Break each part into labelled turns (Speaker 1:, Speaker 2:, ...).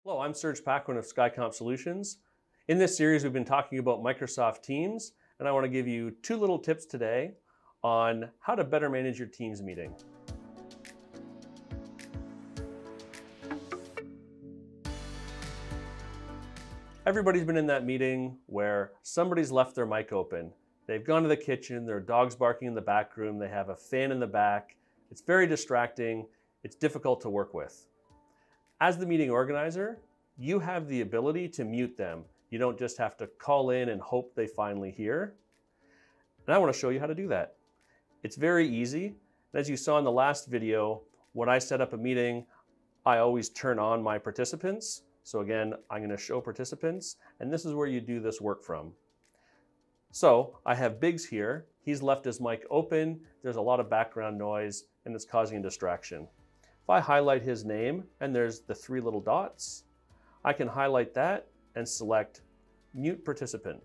Speaker 1: Hello, I'm Serge Paquin of SkyComp Solutions. In this series, we've been talking about Microsoft Teams, and I want to give you two little tips today on how to better manage your Teams meeting. Everybody's been in that meeting where somebody's left their mic open. They've gone to the kitchen, there are dogs barking in the back room, they have a fan in the back. It's very distracting, it's difficult to work with. As the meeting organizer, you have the ability to mute them. You don't just have to call in and hope they finally hear. And I want to show you how to do that. It's very easy. And as you saw in the last video, when I set up a meeting, I always turn on my participants. So again, I'm going to show participants, and this is where you do this work from. So I have Biggs here. He's left his mic open. There's a lot of background noise, and it's causing a distraction. If I highlight his name and there's the three little dots, I can highlight that and select Mute Participant.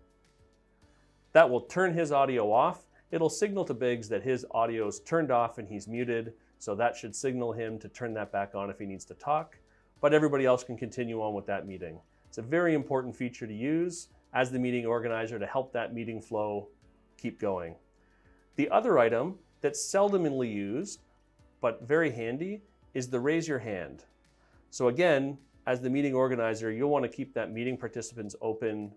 Speaker 1: That will turn his audio off. It'll signal to Biggs that his audio is turned off and he's muted, so that should signal him to turn that back on if he needs to talk, but everybody else can continue on with that meeting. It's a very important feature to use as the meeting organizer to help that meeting flow keep going. The other item that's seldomly used, but very handy, is the raise your hand. So again, as the meeting organizer, you'll want to keep that meeting participants open,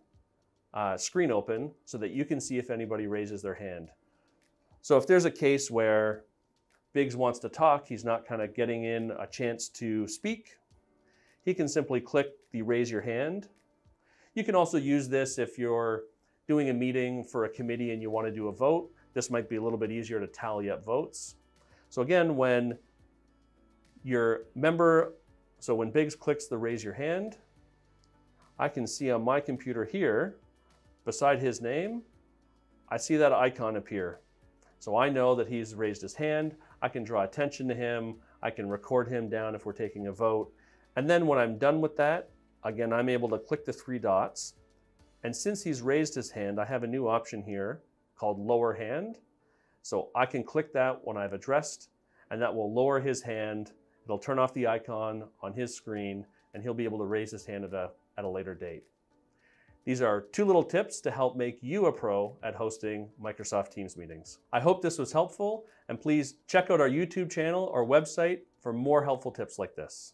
Speaker 1: screen open, so that you can see if anybody raises their hand. So if there's a case where Biggs wants to talk, he's not kind of getting in a chance to speak, he can simply click the raise your hand. You can also use this if you're doing a meeting for a committee and you want to do a vote. This might be a little bit easier to tally up votes. So again, when when Biggs clicks the raise your hand, I can see on my computer here, beside his name, I see that icon appear. So I know that he's raised his hand. I can draw attention to him. I can record him down if we're taking a vote. And then when I'm done with that, again, I'm able to click the three dots. And since he's raised his hand, I have a new option here called lower hand. So I can click that when I've addressed, and that will lower his hand. It'll turn off the icon on his screen, and he'll be able to raise his hand at a later date. These are two little tips to help make you a pro at hosting Microsoft Teams meetings. I hope this was helpful, and please check out our YouTube channel or website for more helpful tips like this.